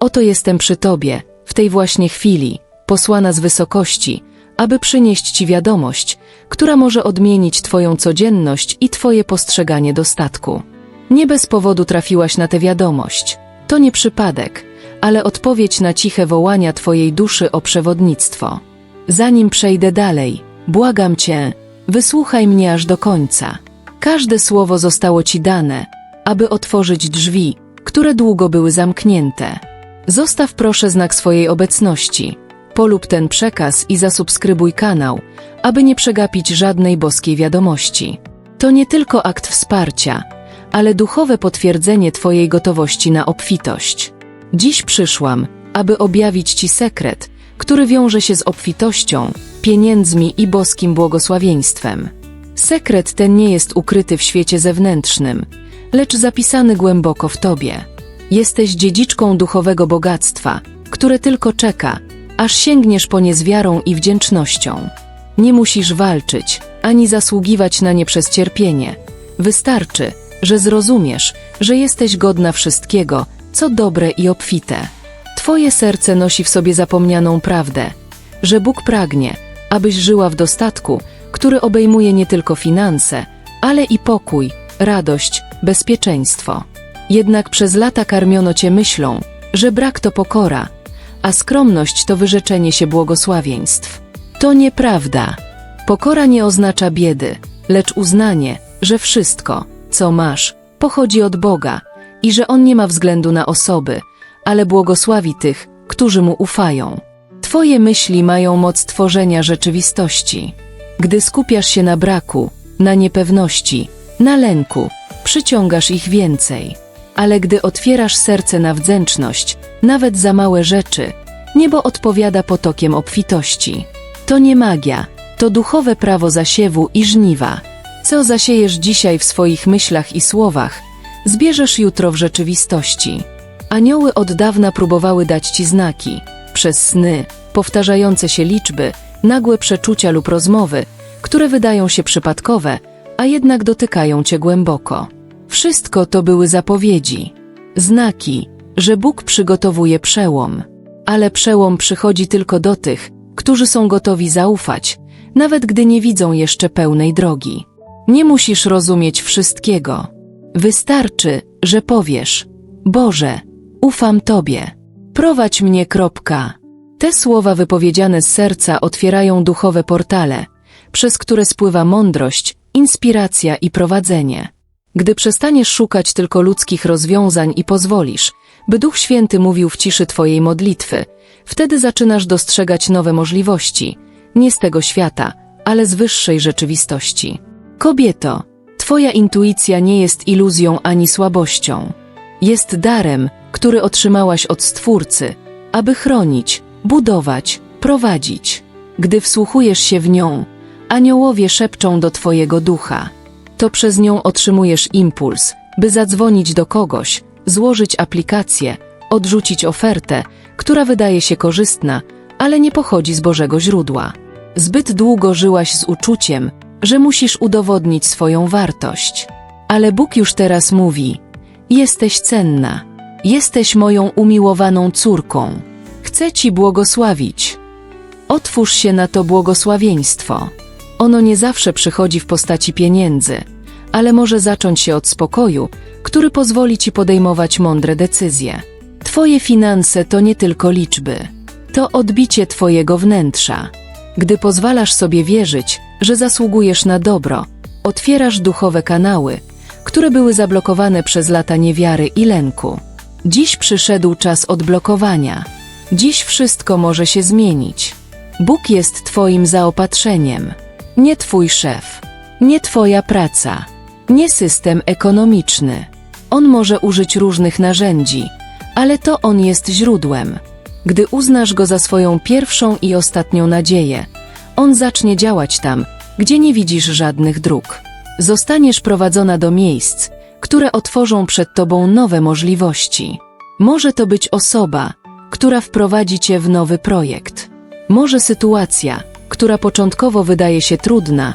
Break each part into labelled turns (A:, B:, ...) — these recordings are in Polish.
A: Oto jestem przy tobie, w tej właśnie chwili, posłana z wysokości, aby przynieść ci wiadomość, która może odmienić twoją codzienność i twoje postrzeganie dostatku. Nie bez powodu trafiłaś na tę wiadomość. To nie przypadek, ale odpowiedź na ciche wołania twojej duszy o przewodnictwo. Zanim przejdę dalej, błagam cię, wysłuchaj mnie aż do końca. Każde słowo zostało ci dane, aby otworzyć drzwi, które długo były zamknięte. Zostaw proszę znak swojej obecności. Polub ten przekaz i zasubskrybuj kanał, aby nie przegapić żadnej boskiej wiadomości. To nie tylko akt wsparcia, ale duchowe potwierdzenie twojej gotowości na obfitość. Dziś przyszłam, aby objawić ci sekret, który wiąże się z obfitością, pieniędzmi i boskim błogosławieństwem. Sekret ten nie jest ukryty w świecie zewnętrznym, lecz zapisany głęboko w tobie. Jesteś dziedziczką duchowego bogactwa, które tylko czeka, aż sięgniesz po nie z wiarą i wdzięcznością. Nie musisz walczyć, ani zasługiwać na nie przez cierpienie. Wystarczy, że zrozumiesz, że jesteś godna wszystkiego, co dobre i obfite. Twoje serce nosi w sobie zapomnianą prawdę, że Bóg pragnie, abyś żyła w dostatku, który obejmuje nie tylko finanse, ale i pokój, radość, bezpieczeństwo. Jednak przez lata karmiono cię myślą, że brak to pokora, a skromność to wyrzeczenie się błogosławieństw. To nieprawda. Pokora nie oznacza biedy, lecz uznanie, że wszystko, co masz, pochodzi od Boga i że On nie ma względu na osoby, ale błogosławi tych, którzy Mu ufają. Twoje myśli mają moc tworzenia rzeczywistości. Gdy skupiasz się na braku, na niepewności, na lęku, przyciągasz ich więcej. Ale gdy otwierasz serce na wdzięczność, nawet za małe rzeczy, niebo odpowiada potokiem obfitości. To nie magia, to duchowe prawo zasiewu i żniwa. Co zasiejesz dzisiaj w swoich myślach i słowach, zbierzesz jutro w rzeczywistości. Anioły od dawna próbowały dać ci znaki, przez sny, powtarzające się liczby, nagłe przeczucia lub rozmowy, które wydają się przypadkowe, a jednak dotykają cię głęboko. Wszystko to były zapowiedzi, znaki, że Bóg przygotowuje przełom. Ale przełom przychodzi tylko do tych, którzy są gotowi zaufać, nawet gdy nie widzą jeszcze pełnej drogi. Nie musisz rozumieć wszystkiego. Wystarczy, że powiesz: Boże, ufam Tobie. Prowadź mnie. Te słowa wypowiedziane z serca otwierają duchowe portale, przez które spływa mądrość, inspiracja i prowadzenie. Gdy przestaniesz szukać tylko ludzkich rozwiązań i pozwolisz, by Duch Święty mówił w ciszy twojej modlitwy, wtedy zaczynasz dostrzegać nowe możliwości, nie z tego świata, ale z wyższej rzeczywistości. Kobieto, twoja intuicja nie jest iluzją ani słabością. Jest darem, który otrzymałaś od Stwórcy, aby chronić, budować, prowadzić. Gdy wsłuchujesz się w nią, aniołowie szepczą do twojego ducha. To przez nią otrzymujesz impuls, by zadzwonić do kogoś, złożyć aplikację, odrzucić ofertę, która wydaje się korzystna, ale nie pochodzi z Bożego źródła. Zbyt długo żyłaś z uczuciem, że musisz udowodnić swoją wartość. Ale Bóg już teraz mówi: jesteś cenna, jesteś moją umiłowaną córką. Chcę ci błogosławić. Otwórz się na to błogosławieństwo. Ono nie zawsze przychodzi w postaci pieniędzy, ale może zacząć się od spokoju, który pozwoli ci podejmować mądre decyzje. Twoje finanse to nie tylko liczby. To odbicie twojego wnętrza. Gdy pozwalasz sobie wierzyć, że zasługujesz na dobro, otwierasz duchowe kanały, które były zablokowane przez lata niewiary i lęku. Dziś przyszedł czas odblokowania. Dziś wszystko może się zmienić. Bóg jest twoim zaopatrzeniem. Nie twój szef, nie twoja praca, nie system ekonomiczny. On może użyć różnych narzędzi, ale to On jest źródłem. Gdy uznasz Go za swoją pierwszą i ostatnią nadzieję, On zacznie działać tam, gdzie nie widzisz żadnych dróg. Zostaniesz prowadzona do miejsc, które otworzą przed tobą nowe możliwości. Może to być osoba, która wprowadzi cię w nowy projekt. Może sytuacja, która początkowo wydaje się trudna,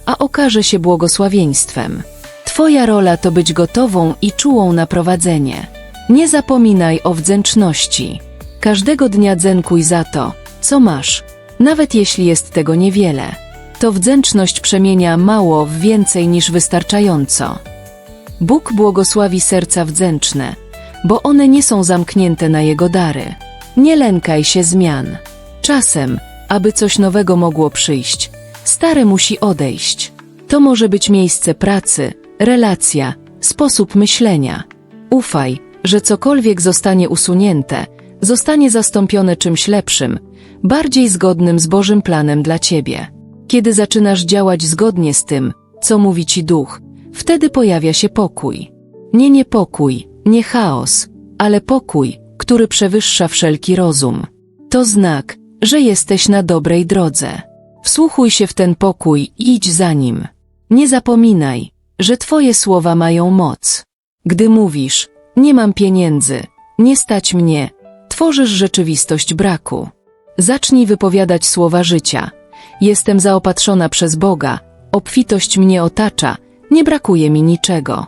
A: a okaże się błogosławieństwem. Twoja rola to być gotową i czułą na prowadzenie. Nie zapominaj o wdzięczności. Każdego dnia dziękuj za to, co masz, nawet jeśli jest tego niewiele. To wdzięczność przemienia mało w więcej niż wystarczająco. Bóg błogosławi serca wdzięczne, bo one nie są zamknięte na Jego dary. Nie lękaj się zmian. Czasem, aby coś nowego mogło przyjść, stare musi odejść. To może być miejsce pracy, relacja, sposób myślenia. Ufaj, że cokolwiek zostanie usunięte, zostanie zastąpione czymś lepszym, bardziej zgodnym z Bożym planem dla Ciebie. Kiedy zaczynasz działać zgodnie z tym, co mówi Ci Duch, wtedy pojawia się pokój. Nie niepokój, nie chaos, ale pokój, który przewyższa wszelki rozum. To znak, że jesteś na dobrej drodze. Wsłuchuj się w ten pokój i idź za nim. Nie zapominaj, że Twoje słowa mają moc. Gdy mówisz, nie mam pieniędzy, nie stać mnie, tworzysz rzeczywistość braku. Zacznij wypowiadać słowa życia. Jestem zaopatrzona przez Boga, obfitość mnie otacza, nie brakuje mi niczego.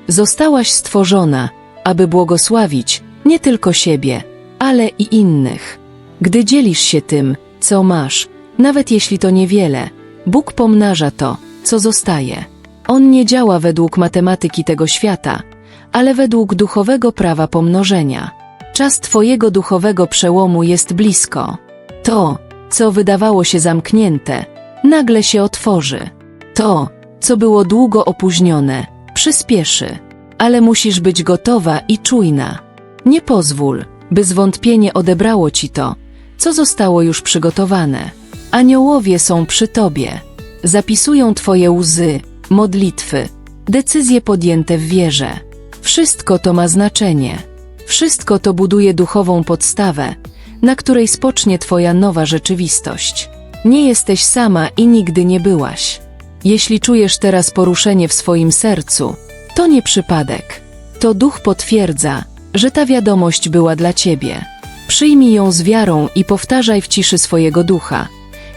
A: Zostałaś stworzona, aby błogosławić nie tylko siebie, ale i innych. Gdy dzielisz się tym, co masz, nawet jeśli to niewiele, Bóg pomnaża to, co zostaje. On nie działa według matematyki tego świata, ale według duchowego prawa pomnożenia. Czas Twojego duchowego przełomu jest blisko. To, co wydawało się zamknięte, nagle się otworzy. To, co było długo opóźnione, przyspieszy. Ale musisz być gotowa i czujna. Nie pozwól, by zwątpienie odebrało Ci to, co zostało już przygotowane. Aniołowie są przy Tobie. Zapisują Twoje łzy, modlitwy, decyzje podjęte w wierze. Wszystko to ma znaczenie. Wszystko to buduje duchową podstawę, na której spocznie Twoja nowa rzeczywistość. Nie jesteś sama i nigdy nie byłaś. Jeśli czujesz teraz poruszenie w swoim sercu, to nie przypadek. To Duch potwierdza, że ta wiadomość była dla Ciebie. Przyjmij ją z wiarą i powtarzaj w ciszy swojego ducha.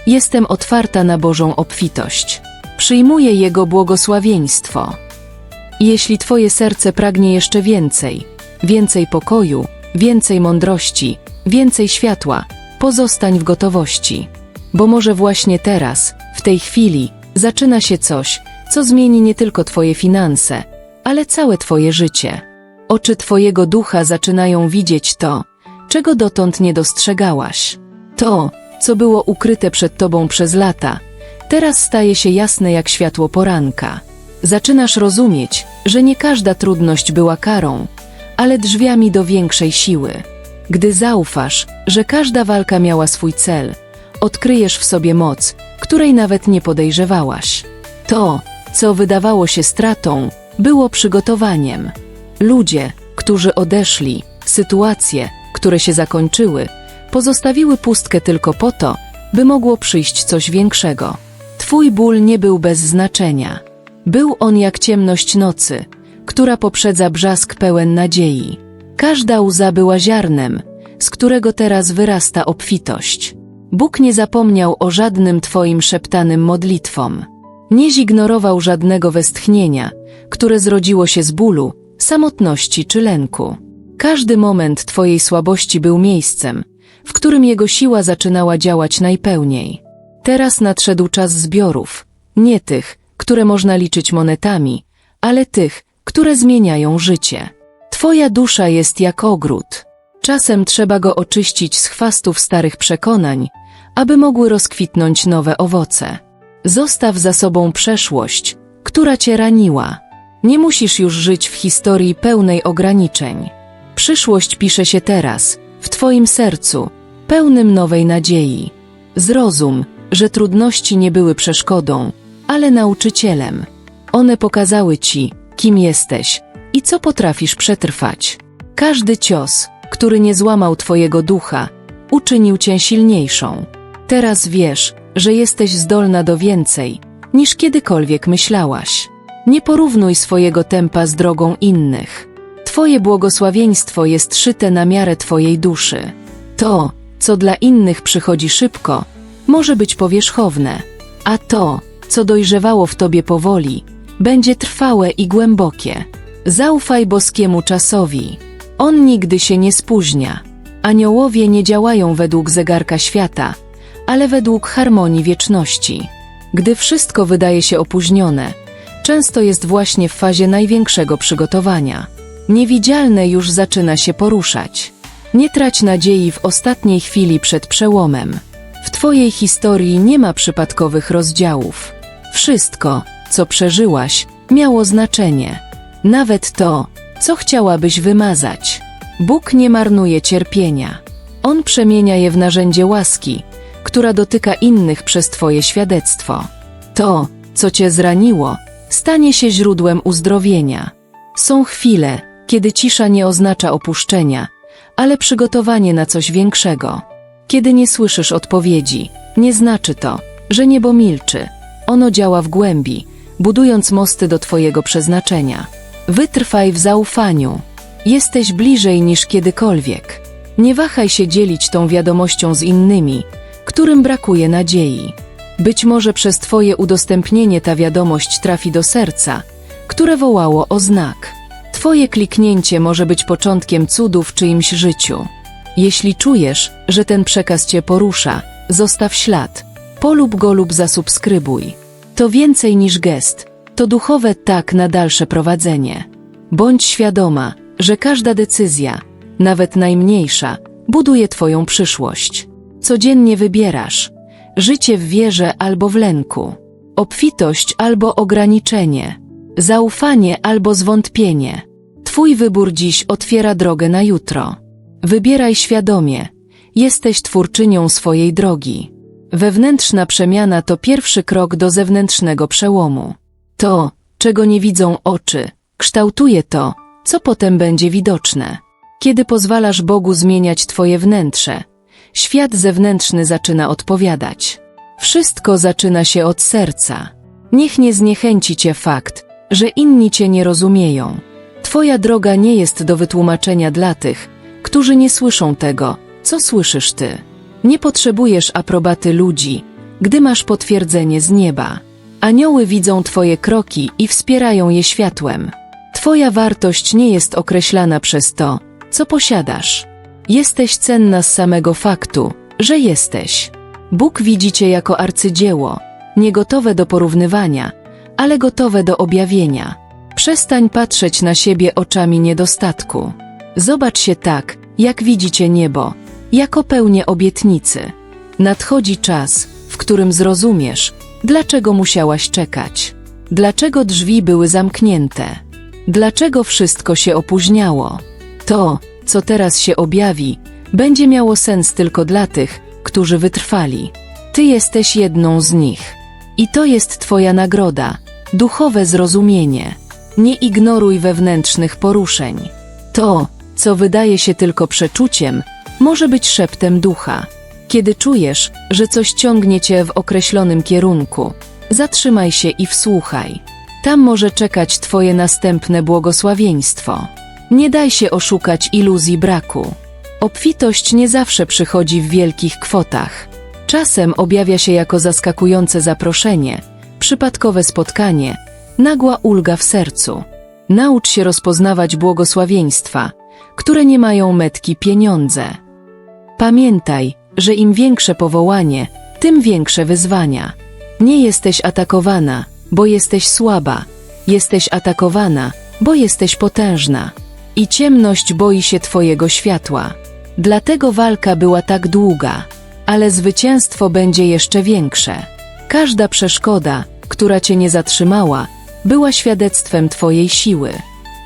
A: Jestem otwarta na Bożą obfitość. Przyjmuję Jego błogosławieństwo. Jeśli Twoje serce pragnie jeszcze więcej, więcej pokoju, więcej mądrości, więcej światła, pozostań w gotowości. Bo może właśnie teraz, w tej chwili, zaczyna się coś, co zmieni nie tylko Twoje finanse, ale całe Twoje życie. Oczy Twojego ducha zaczynają widzieć to, czego dotąd nie dostrzegałaś. To, co było ukryte przed Tobą przez lata, teraz staje się jasne jak światło poranka. Zaczynasz rozumieć, że nie każda trudność była karą, ale drzwiami do większej siły. Gdy zaufasz, że każda walka miała swój cel, odkryjesz w sobie moc, której nawet nie podejrzewałaś. To, co wydawało się stratą, było przygotowaniem. Ludzie, którzy odeszli, sytuacje, które się zakończyły, pozostawiły pustkę tylko po to, by mogło przyjść coś większego. Twój ból nie był bez znaczenia. Był on jak ciemność nocy, która poprzedza brzask pełen nadziei. Każda łza była ziarnem, z którego teraz wyrasta obfitość. Bóg nie zapomniał o żadnym Twoim szeptanym modlitwom. Nie zignorował żadnego westchnienia, które zrodziło się z bólu, samotności czy lęku. Każdy moment Twojej słabości był miejscem, w którym Jego siła zaczynała działać najpełniej. Teraz nadszedł czas zbiorów, nie tych, które można liczyć monetami, ale tych, które zmieniają życie. Twoja dusza jest jak ogród. Czasem trzeba go oczyścić z chwastów starych przekonań, aby mogły rozkwitnąć nowe owoce. Zostaw za sobą przeszłość, która Cię raniła. Nie musisz już żyć w historii pełnej ograniczeń. Przyszłość pisze się teraz, w Twoim sercu, pełnym nowej nadziei. Zrozum, że trudności nie były przeszkodą, ale nauczycielem. One pokazały Ci, kim jesteś i co potrafisz przetrwać. Każdy cios, który nie złamał Twojego ducha, uczynił Cię silniejszą. Teraz wiesz, że jesteś zdolna do więcej, niż kiedykolwiek myślałaś. Nie porównuj swojego tempa z drogą innych. Twoje błogosławieństwo jest szyte na miarę Twojej duszy. To, co dla innych przychodzi szybko, może być powierzchowne, a to, co dojrzewało w Tobie powoli, będzie trwałe i głębokie. Zaufaj boskiemu czasowi. On nigdy się nie spóźnia. Aniołowie nie działają według zegarka świata, ale według harmonii wieczności. Gdy wszystko wydaje się opóźnione, często jest właśnie w fazie największego przygotowania. Niewidzialne już zaczyna się poruszać. Nie trać nadziei w ostatniej chwili przed przełomem. W twojej historii nie ma przypadkowych rozdziałów. Wszystko, co przeżyłaś, miało znaczenie. Nawet to, co chciałabyś wymazać. Bóg nie marnuje cierpienia. On przemienia je w narzędzie łaski, która dotyka innych przez twoje świadectwo. To, co cię zraniło, stanie się źródłem uzdrowienia. Są chwile, kiedy cisza nie oznacza opuszczenia, ale przygotowanie na coś większego. Kiedy nie słyszysz odpowiedzi, nie znaczy to, że niebo milczy. Ono działa w głębi, budując mosty do twojego przeznaczenia. Wytrwaj w zaufaniu. Jesteś bliżej niż kiedykolwiek. Nie wahaj się dzielić tą wiadomością z innymi, którym brakuje nadziei. Być może przez twoje udostępnienie ta wiadomość trafi do serca, które wołało o znak. Twoje kliknięcie może być początkiem cudu w czyimś życiu. Jeśli czujesz, że ten przekaz cię porusza, zostaw ślad. Polub go lub zasubskrybuj. To więcej niż gest. To duchowe tak na dalsze prowadzenie. Bądź świadoma, że każda decyzja, nawet najmniejsza, buduje twoją przyszłość. Codziennie wybierasz życie w wierze albo w lęku, obfitość albo ograniczenie, zaufanie albo zwątpienie. Twój wybór dziś otwiera drogę na jutro. Wybieraj świadomie. Jesteś twórczynią swojej drogi. Wewnętrzna przemiana to pierwszy krok do zewnętrznego przełomu. To, czego nie widzą oczy, kształtuje to, co potem będzie widoczne. Kiedy pozwalasz Bogu zmieniać twoje wnętrze, świat zewnętrzny zaczyna odpowiadać. Wszystko zaczyna się od serca. Niech nie zniechęci cię fakt, że inni cię nie rozumieją. Twoja droga nie jest do wytłumaczenia dla tych, którzy nie słyszą tego, co słyszysz ty. Nie potrzebujesz aprobaty ludzi, gdy masz potwierdzenie z nieba. Anioły widzą twoje kroki i wspierają je światłem. Twoja wartość nie jest określana przez to, co posiadasz. Jesteś cenna z samego faktu, że jesteś. Bóg widzi cię jako arcydzieło, nie gotowe do porównywania, ale gotowe do objawienia. Przestań patrzeć na siebie oczami niedostatku. Zobacz się tak, jak widzi cię niebo, jako pełnię obietnicy. Nadchodzi czas, w którym zrozumiesz, dlaczego musiałaś czekać. Dlaczego drzwi były zamknięte. Dlaczego wszystko się opóźniało. To, co teraz się objawi, będzie miało sens tylko dla tych, którzy wytrwali. Ty jesteś jedną z nich. I to jest twoja nagroda, duchowe zrozumienie. Nie ignoruj wewnętrznych poruszeń. To, co wydaje się tylko przeczuciem, może być szeptem ducha. Kiedy czujesz, że coś ciągnie cię w określonym kierunku, zatrzymaj się i wsłuchaj. Tam może czekać twoje następne błogosławieństwo. Nie daj się oszukać iluzji braku. Obfitość nie zawsze przychodzi w wielkich kwotach. Czasem objawia się jako zaskakujące zaproszenie, przypadkowe spotkanie, nagła ulga w sercu. Naucz się rozpoznawać błogosławieństwa, które nie mają metki pieniądze. Pamiętaj, że im większe powołanie, tym większe wyzwania. Nie jesteś atakowana, bo jesteś słaba. Jesteś atakowana, bo jesteś potężna. I ciemność boi się twojego światła. Dlatego walka była tak długa, ale zwycięstwo będzie jeszcze większe. Każda przeszkoda, która cię nie zatrzymała, była świadectwem twojej siły.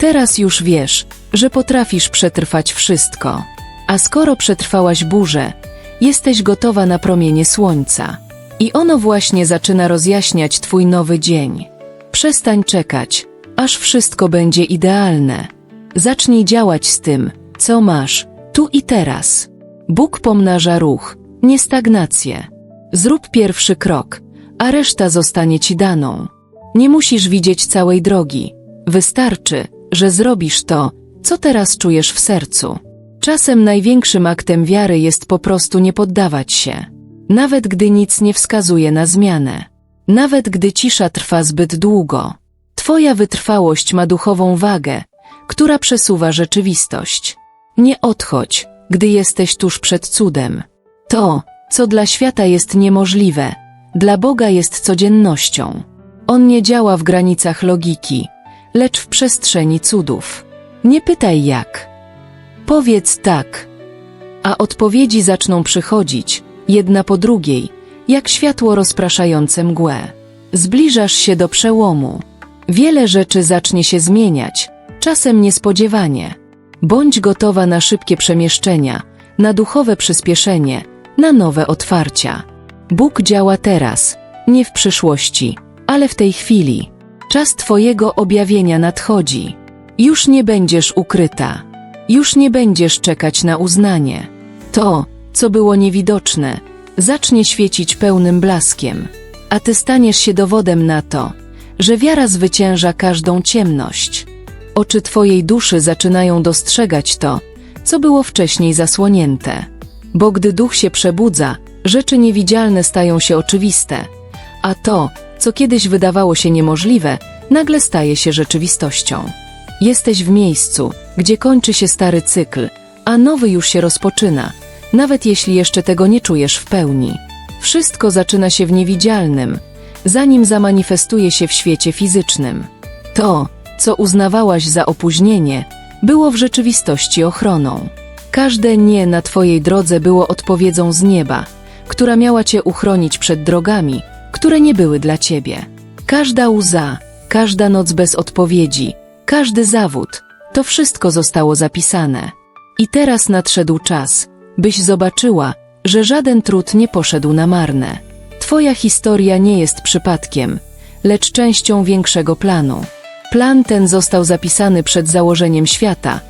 A: Teraz już wiesz, że potrafisz przetrwać wszystko. A skoro przetrwałaś burzę, jesteś gotowa na promienie słońca. I ono właśnie zaczyna rozjaśniać twój nowy dzień. Przestań czekać, aż wszystko będzie idealne. Zacznij działać z tym, co masz, tu i teraz. Bóg pomnaża ruch, nie stagnację. Zrób pierwszy krok, a reszta zostanie ci daną. Nie musisz widzieć całej drogi. Wystarczy, że zrobisz to, co teraz czujesz w sercu. Czasem największym aktem wiary jest po prostu nie poddawać się. Nawet gdy nic nie wskazuje na zmianę. Nawet gdy cisza trwa zbyt długo. Twoja wytrwałość ma duchową wagę, która przesuwa rzeczywistość. Nie odchodź, gdy jesteś tuż przed cudem. To, co dla świata jest niemożliwe, dla Boga jest codziennością. On nie działa w granicach logiki, lecz w przestrzeni cudów. Nie pytaj jak. Powiedz tak, a odpowiedzi zaczną przychodzić, jedna po drugiej, jak światło rozpraszające mgłę. Zbliżasz się do przełomu. Wiele rzeczy zacznie się zmieniać, czasem niespodziewanie. Bądź gotowa na szybkie przemieszczenia, na duchowe przyspieszenie, na nowe otwarcia. Bóg działa teraz, nie w przyszłości, ale w tej chwili. Czas Twojego objawienia nadchodzi. Już nie będziesz ukryta. Już nie będziesz czekać na uznanie. To, co było niewidoczne, zacznie świecić pełnym blaskiem, a Ty staniesz się dowodem na to, że wiara zwycięża każdą ciemność. Oczy Twojej duszy zaczynają dostrzegać to, co było wcześniej zasłonięte. Bo gdy duch się przebudza, rzeczy niewidzialne stają się oczywiste, a to, co kiedyś wydawało się niemożliwe, nagle staje się rzeczywistością. Jesteś w miejscu, gdzie kończy się stary cykl, a nowy już się rozpoczyna, nawet jeśli jeszcze tego nie czujesz w pełni. Wszystko zaczyna się w niewidzialnym, zanim zamanifestuje się w świecie fizycznym. To, co uznawałaś za opóźnienie, było w rzeczywistości ochroną. Każde nie na Twojej drodze było odpowiedzią z nieba, która miała Cię uchronić przed drogami, które nie były dla Ciebie. Każda łza, każda noc bez odpowiedzi, każdy zawód, to wszystko zostało zapisane. I teraz nadszedł czas, byś zobaczyła, że żaden trud nie poszedł na marne. Twoja historia nie jest przypadkiem, lecz częścią większego planu. Plan ten został zapisany przed założeniem świata,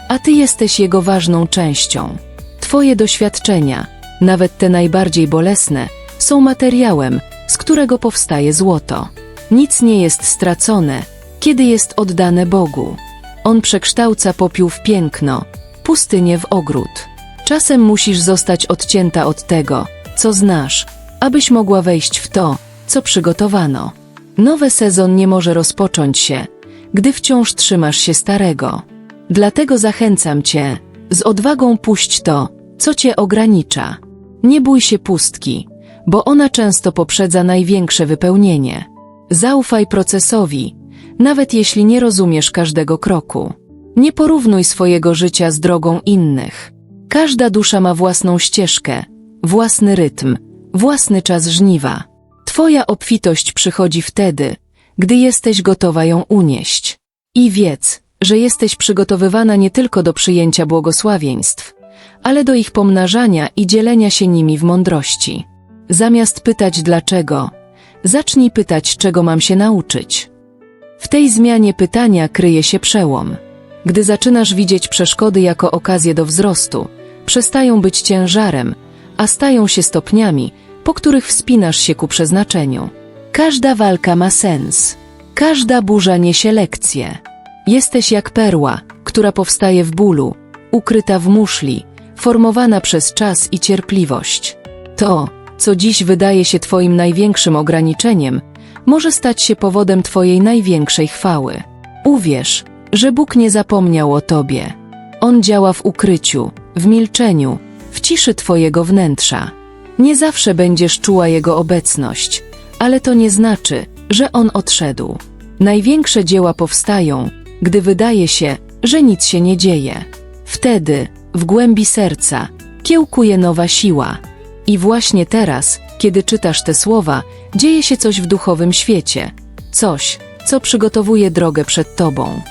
A: a Ty jesteś jego ważną częścią. Twoje doświadczenia, nawet te najbardziej bolesne, są materiałem, z którego powstaje złoto. Nic nie jest stracone, kiedy jest oddane Bogu. On przekształca popiół w piękno, pustynię w ogród. Czasem musisz zostać odcięta od tego, co znasz, abyś mogła wejść w to, co przygotowano. Nowy sezon nie może rozpocząć się, gdy wciąż trzymasz się starego. Dlatego zachęcam Cię, z odwagą puść to, co Cię ogranicza. Nie bój się pustki, bo ona często poprzedza największe wypełnienie. Zaufaj procesowi, nawet jeśli nie rozumiesz każdego kroku. Nie porównuj swojego życia z drogą innych. Każda dusza ma własną ścieżkę, własny rytm, własny czas żniwa. Twoja obfitość przychodzi wtedy, gdy jesteś gotowa ją unieść. I wiedz, że jesteś przygotowywana nie tylko do przyjęcia błogosławieństw, ale do ich pomnażania i dzielenia się nimi w mądrości. Zamiast pytać dlaczego, zacznij pytać, czego mam się nauczyć. W tej zmianie pytania kryje się przełom. Gdy zaczynasz widzieć przeszkody jako okazję do wzrostu, przestają być ciężarem, a stają się stopniami, po których wspinasz się ku przeznaczeniu. Każda walka ma sens. Każda burza niesie lekcję. Jesteś jak perła, która powstaje w bólu, ukryta w muszli, formowana przez czas i cierpliwość. To, co dziś wydaje się Twoim największym ograniczeniem, może stać się powodem Twojej największej chwały. Uwierz, że Bóg nie zapomniał o Tobie. On działa w ukryciu, w milczeniu, w ciszy Twojego wnętrza. Nie zawsze będziesz czuła Jego obecność, ale to nie znaczy, że On odszedł. Największe dzieła powstają, gdy wydaje się, że nic się nie dzieje. Wtedy, w głębi serca, kiełkuje nowa siła. I właśnie teraz, kiedy czytasz te słowa, dzieje się coś w duchowym świecie. Coś, co przygotowuje drogę przed Tobą.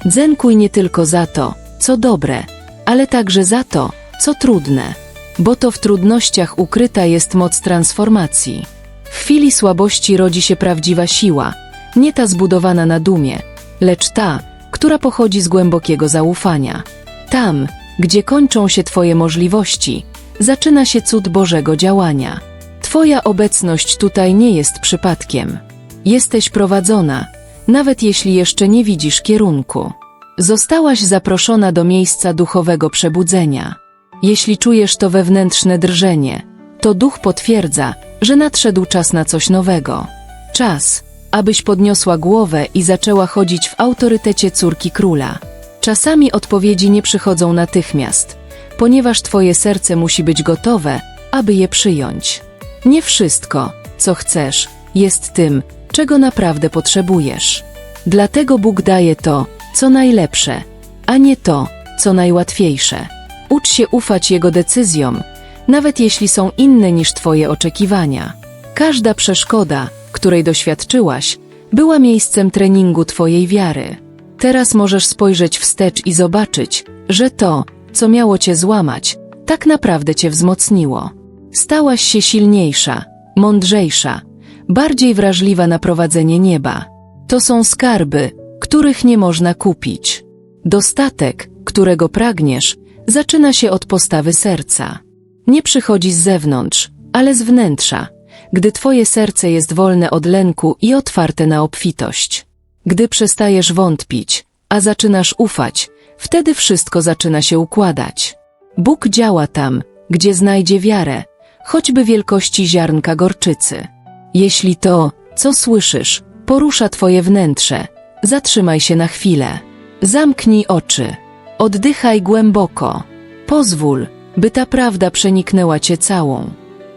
A: Dziękuj nie tylko za to, co dobre, ale także za to, co trudne. Bo to w trudnościach ukryta jest moc transformacji. W chwili słabości rodzi się prawdziwa siła, nie ta zbudowana na dumie, lecz ta, która pochodzi z głębokiego zaufania. Tam, gdzie kończą się Twoje możliwości, zaczyna się cud Bożego działania. Twoja obecność tutaj nie jest przypadkiem. Jesteś prowadzona, nawet jeśli jeszcze nie widzisz kierunku. Zostałaś zaproszona do miejsca duchowego przebudzenia. Jeśli czujesz to wewnętrzne drżenie, to duch potwierdza, że nadszedł czas na coś nowego. Czas, abyś podniosła głowę i zaczęła chodzić w autorytecie córki króla. Czasami odpowiedzi nie przychodzą natychmiast, ponieważ twoje serce musi być gotowe, aby je przyjąć. Nie wszystko, co chcesz, jest tym, czego naprawdę potrzebujesz. Dlatego Bóg daje to, co najlepsze, a nie to, co najłatwiejsze. Ucz się ufać Jego decyzjom, nawet jeśli są inne niż twoje oczekiwania. Każda przeszkoda, której doświadczyłaś, była miejscem treningu twojej wiary. Teraz możesz spojrzeć wstecz i zobaczyć, że to, co miało cię złamać, tak naprawdę cię wzmocniło. Stałaś się silniejsza, mądrzejsza, bardziej wrażliwa na prowadzenie nieba. To są skarby, których nie można kupić. Dostatek, którego pragniesz, zaczyna się od postawy serca. Nie przychodzi z zewnątrz, ale z wnętrza, gdy twoje serce jest wolne od lęku i otwarte na obfitość. Gdy przestajesz wątpić, a zaczynasz ufać, wtedy wszystko zaczyna się układać. Bóg działa tam, gdzie znajdzie wiarę, choćby wielkości ziarnka gorczycy. Jeśli to, co słyszysz, porusza twoje wnętrze, zatrzymaj się na chwilę. Zamknij oczy. Oddychaj głęboko. Pozwól, by ta prawda przeniknęła cię całą.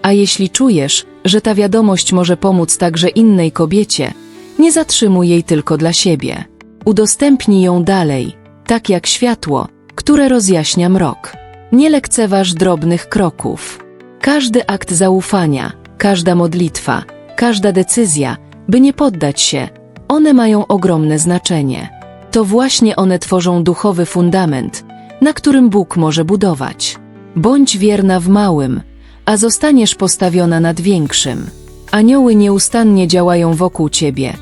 A: A jeśli czujesz, że ta wiadomość może pomóc także innej kobiecie, nie zatrzymuj jej tylko dla siebie. Udostępnij ją dalej, tak jak światło, które rozjaśnia mrok. Nie lekceważ drobnych kroków. Każdy akt zaufania, każda modlitwa, każda decyzja, by nie poddać się, one mają ogromne znaczenie. To właśnie one tworzą duchowy fundament, na którym Bóg może budować. Bądź wierna w małym, a zostaniesz postawiona nad większym. Anioły nieustannie działają wokół ciebie,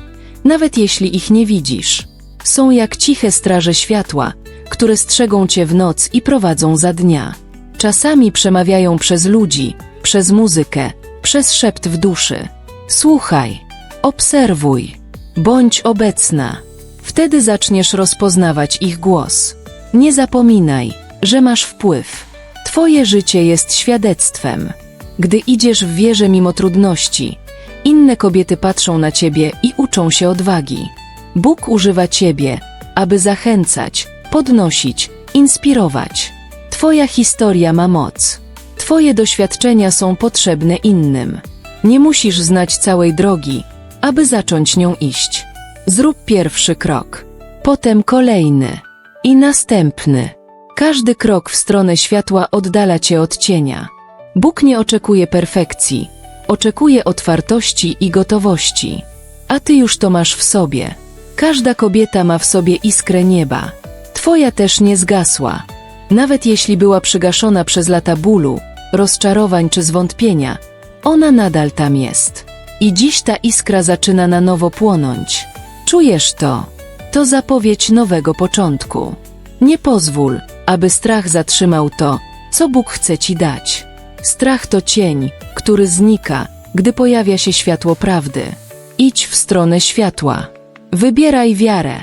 A: nawet jeśli ich nie widzisz. Są jak ciche straże światła, które strzegą cię w noc i prowadzą za dnia. Czasami przemawiają przez ludzi, przez muzykę, przez szept w duszy. Słuchaj, obserwuj, bądź obecna. Wtedy zaczniesz rozpoznawać ich głos. Nie zapominaj, że masz wpływ. Twoje życie jest świadectwem. Gdy idziesz w wierze mimo trudności, inne kobiety patrzą na ciebie i uczą się odwagi. Bóg używa ciebie, aby zachęcać, podnosić, inspirować. Twoja historia ma moc. Twoje doświadczenia są potrzebne innym. Nie musisz znać całej drogi, aby zacząć nią iść. Zrób pierwszy krok, potem kolejny i następny. Każdy krok w stronę światła oddala cię od cienia. Bóg nie oczekuje perfekcji, oczekuje otwartości i gotowości. A ty już to masz w sobie. Każda kobieta ma w sobie iskrę nieba. Twoja też nie zgasła. Nawet jeśli była przygaszona przez lata bólu, rozczarowań czy zwątpienia, ona nadal tam jest. I dziś ta iskra zaczyna na nowo płonąć. Czujesz to? To zapowiedź nowego początku. Nie pozwól, aby strach zatrzymał to, co Bóg chce ci dać. Strach to cień, który znika, gdy pojawia się światło prawdy. Idź w stronę światła. Wybieraj wiarę.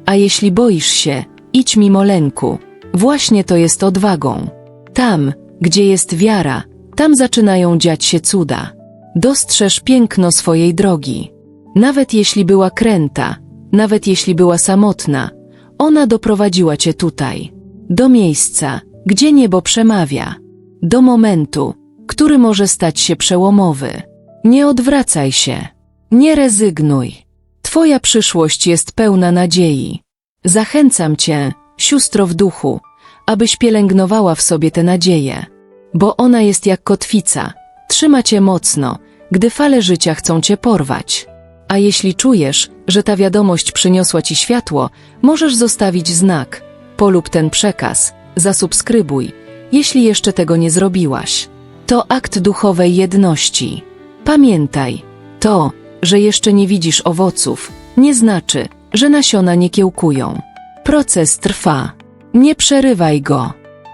A: A jeśli boisz się, idź mimo lęku. Właśnie to jest odwagą. Tam, gdzie jest wiara, tam zaczynają dziać się cuda. Dostrzeż piękno swojej drogi. Nawet jeśli była kręta, nawet jeśli była samotna, ona doprowadziła cię tutaj. Do miejsca, gdzie niebo przemawia. Do momentu, który może stać się przełomowy. Nie odwracaj się. Nie rezygnuj. Twoja przyszłość jest pełna nadziei. Zachęcam cię, siostro w duchu, abyś pielęgnowała w sobie tę nadzieję. Bo ona jest jak kotwica, trzyma cię mocno, gdy fale życia chcą cię porwać. A jeśli czujesz, że ta wiadomość przyniosła ci światło, możesz zostawić znak, polub ten przekaz, zasubskrybuj, jeśli jeszcze tego nie zrobiłaś. To akt duchowej jedności. Pamiętaj, to, że jeszcze nie widzisz owoców, nie znaczy, że nasiona nie kiełkują. Proces trwa. Nie przerywaj go.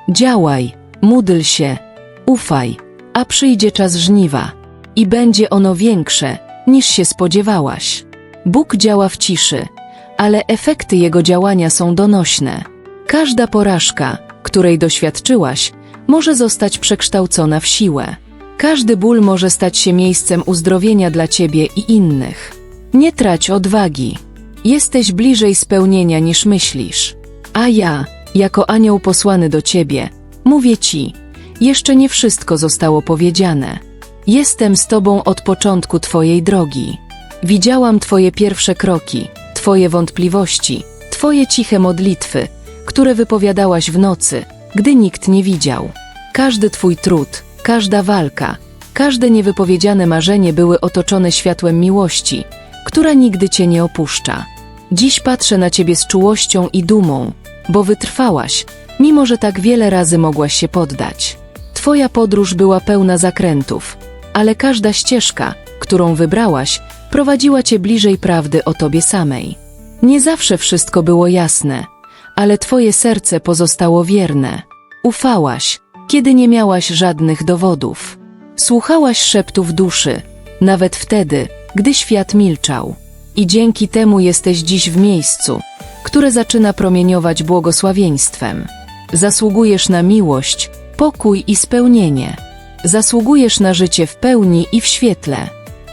A: Działaj, módl się, ufaj, a przyjdzie czas żniwa. I będzie ono większe, niż się spodziewałaś. Bóg działa w ciszy, ale efekty Jego działania są donośne. Każda porażka, której doświadczyłaś, może zostać przekształcona w siłę. Każdy ból może stać się miejscem uzdrowienia dla ciebie i innych. Nie trać odwagi. Jesteś bliżej spełnienia niż myślisz. A ja, jako anioł posłany do ciebie, mówię ci, jeszcze nie wszystko zostało powiedziane. Jestem z tobą od początku twojej drogi. Widziałam twoje pierwsze kroki, twoje wątpliwości, twoje ciche modlitwy, które wypowiadałaś w nocy, gdy nikt nie widział. Każdy twój trud, każda walka, każde niewypowiedziane marzenie były otoczone światłem miłości, która nigdy cię nie opuszcza. Dziś patrzę na ciebie z czułością i dumą, bo wytrwałaś, mimo że tak wiele razy mogłaś się poddać. Twoja podróż była pełna zakrętów, ale każda ścieżka, którą wybrałaś, prowadziła cię bliżej prawdy o tobie samej. Nie zawsze wszystko było jasne, ale twoje serce pozostało wierne. Ufałaś, kiedy nie miałaś żadnych dowodów. Słuchałaś szeptów duszy, nawet wtedy, gdy świat milczał. I dzięki temu jesteś dziś w miejscu, które zaczyna promieniować błogosławieństwem. Zasługujesz na miłość, pokój i spełnienie. Zasługujesz na życie w pełni i w świetle.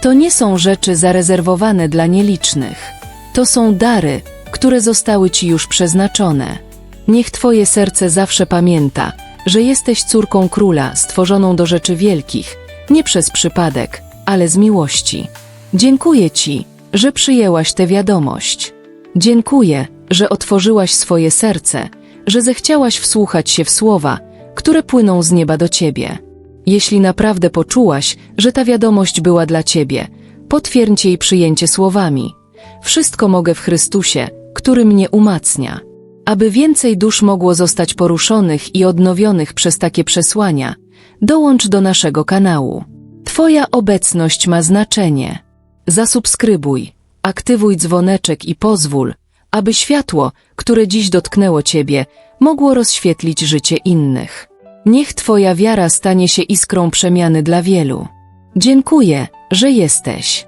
A: To nie są rzeczy zarezerwowane dla nielicznych. To są dary, które zostały ci już przeznaczone. Niech twoje serce zawsze pamięta, że jesteś córką króla stworzoną do rzeczy wielkich, nie przez przypadek, ale z miłości. Dziękuję ci, że przyjęłaś tę wiadomość. Dziękuję, że otworzyłaś swoje serce, że zechciałaś wsłuchać się w słowa, które płyną z nieba do ciebie. Jeśli naprawdę poczułaś, że ta wiadomość była dla ciebie, potwierdź jej przyjęcie słowami. Wszystko mogę w Chrystusie, który mnie umacnia. Aby więcej dusz mogło zostać poruszonych i odnowionych przez takie przesłania, dołącz do naszego kanału. Twoja obecność ma znaczenie. Zasubskrybuj, aktywuj dzwoneczek i pozwól, aby światło, które dziś dotknęło ciebie, mogło rozświetlić życie innych. Niech twoja wiara stanie się iskrą przemiany dla wielu. Dziękuję, że jesteś.